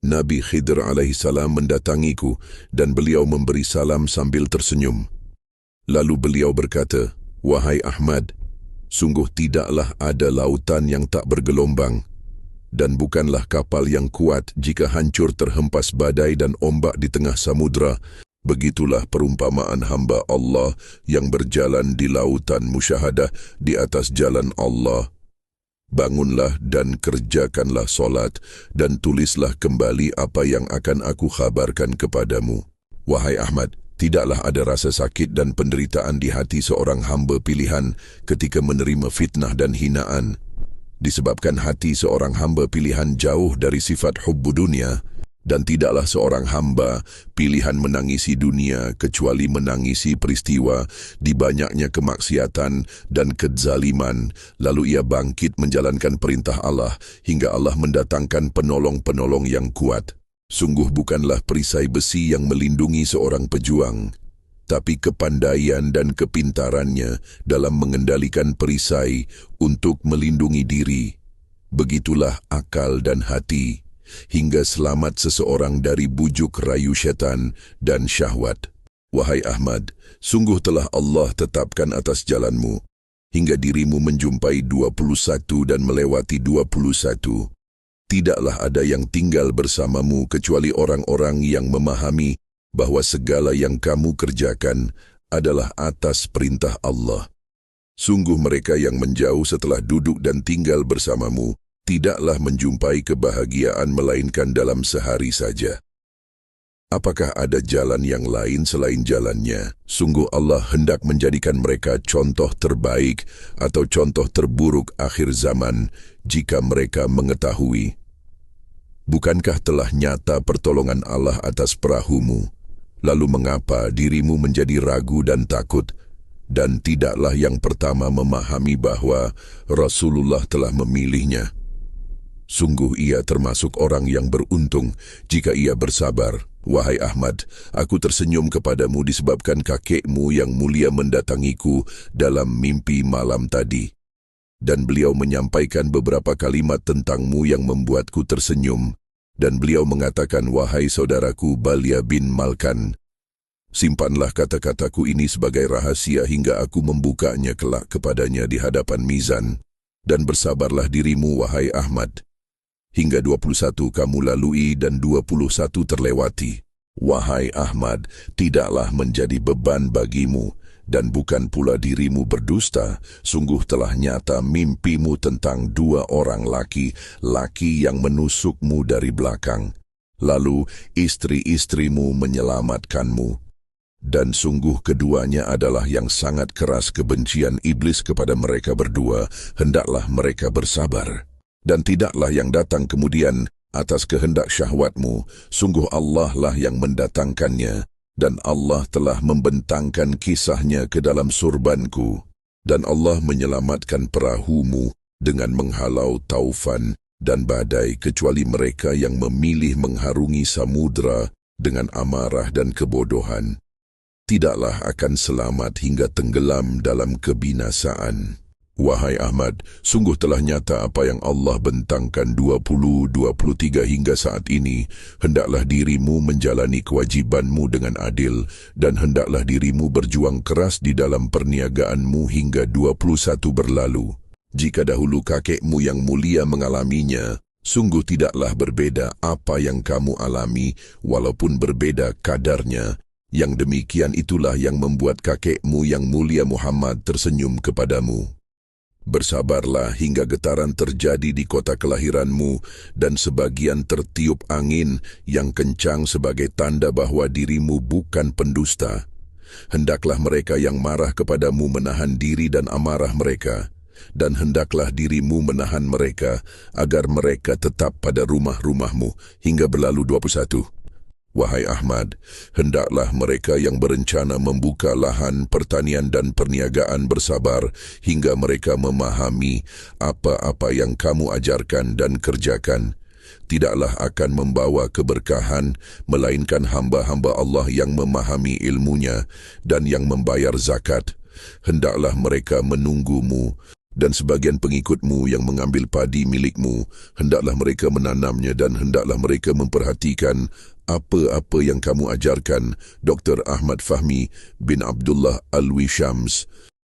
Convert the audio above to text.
Nabi Khidr alaihissalam mendatangiku dan beliau memberi salam sambil tersenyum. Lalu beliau berkata, "Wahai Ahmad, sungguh tidaklah ada lautan yang tak bergelombang, dan bukanlah kapal yang kuat jika hancur terhempas badai dan ombak di tengah samudra. Begitulah perumpamaan hamba Allah yang berjalan di lautan musyahadah di atas jalan Allah. Bangunlah dan kerjakanlah solat, dan tulislah kembali apa yang akan aku khabarkan kepadamu. Wahai Ahmad, tidaklah ada rasa sakit dan penderitaan di hati seorang hamba pilihan ketika menerima fitnah dan hinaan. Disebabkan hati seorang hamba pilihan jauh dari sifat hubbu dunia, dan tidaklah seorang hamba pilihan menangisi dunia kecuali menangisi peristiwa di banyaknya kemaksiatan dan kezaliman, lalu ia bangkit menjalankan perintah Allah hingga Allah mendatangkan penolong-penolong yang kuat. Sungguh bukanlah perisai besi yang melindungi seorang pejuang, tapi kepandaian dan kepintarannya dalam mengendalikan perisai untuk melindungi diri. Begitulah akal dan hati, hingga selamat seseorang dari bujuk rayu syaitan dan syahwat. Wahai Ahmad, sungguh telah Allah tetapkan atas jalanmu, hingga dirimu menjumpai 21 dan melewati 21. Tidaklah ada yang tinggal bersamamu kecuali orang-orang yang memahami bahwa segala yang kamu kerjakan adalah atas perintah Allah. Sungguh mereka yang menjauh setelah duduk dan tinggal bersamamu tidaklah menjumpai kebahagiaan melainkan dalam sehari saja. Apakah ada jalan yang lain selain jalannya? Sungguh Allah hendak menjadikan mereka contoh terbaik atau contoh terburuk akhir zaman jika mereka mengetahui. Bukankah telah nyata pertolongan Allah atas perahumu? Lalu mengapa dirimu menjadi ragu dan takut? Dan tidaklah yang pertama memahami bahwa Rasulullah telah memilihnya. Sungguh ia termasuk orang yang beruntung jika ia bersabar. Wahai Ahmad, aku tersenyum kepadamu disebabkan kakekmu yang mulia mendatangiku dalam mimpi malam tadi. Dan beliau menyampaikan beberapa kalimat tentangmu yang membuatku tersenyum. Dan beliau mengatakan, wahai saudaraku Balia bin Malkan, simpanlah kata-kataku ini sebagai rahasia hingga aku membukanya kelak kepadanya di hadapan mizan. Dan bersabarlah dirimu, wahai Ahmad, hingga 21 kamu lalui dan 21 terlewati. Wahai Ahmad, tidaklah menjadi beban bagimu, dan bukan pula dirimu berdusta. Sungguh telah nyata mimpimu tentang 2 orang laki-laki yang menusukmu dari belakang. Lalu istri-istrimu menyelamatkanmu. Dan sungguh keduanya adalah yang sangat keras kebencian iblis kepada mereka berdua. Hendaklah mereka bersabar. Dan tidaklah yang datang kemudian atas kehendak syahwatmu. Sungguh Allah lah yang mendatangkannya. Dan Allah telah membentangkan kisahnya ke dalam surbanku. Dan Allah menyelamatkan perahumu dengan menghalau taufan dan badai kecuali mereka yang memilih mengharungi samudra dengan amarah dan kebodohan. Tidaklah akan selamat hingga tenggelam dalam kebinasaan. Wahai Ahmad, sungguh telah nyata apa yang Allah bentangkan 20-23 hingga saat ini. Hendaklah dirimu menjalani kewajibanmu dengan adil, dan hendaklah dirimu berjuang keras di dalam perniagaanmu hingga 21 berlalu. Jika dahulu kakekmu yang mulia mengalaminya, sungguh tidaklah berbeda apa yang kamu alami, walaupun berbeda kadarnya. Yang demikian itulah yang membuat kakekmu yang mulia Muhammad tersenyum kepadamu. Bersabarlah hingga getaran terjadi di kota kelahiranmu dan sebagian tertiup angin yang kencang sebagai tanda bahwa dirimu bukan pendusta. Hendaklah mereka yang marah kepadamu menahan diri dan amarah mereka, dan hendaklah dirimu menahan mereka agar mereka tetap pada rumah-rumahmu hingga berlalu 21. Wahai Ahmad, hendaklah mereka yang berencana membuka lahan pertanian dan perniagaan bersabar hingga mereka memahami apa-apa yang kamu ajarkan dan kerjakan. Tidaklah akan membawa keberkahan, melainkan hamba-hamba Allah yang memahami ilmunya dan yang membayar zakat. Hendaklah mereka menunggumu Dan sebagian pengikutmu yang mengambil padi milikmu, hendaklah mereka menanamnya dan hendaklah mereka memperhatikan apa-apa yang kamu ajarkan. Dr. Ahmad Fahmi bin Abdullah Alwi Syams.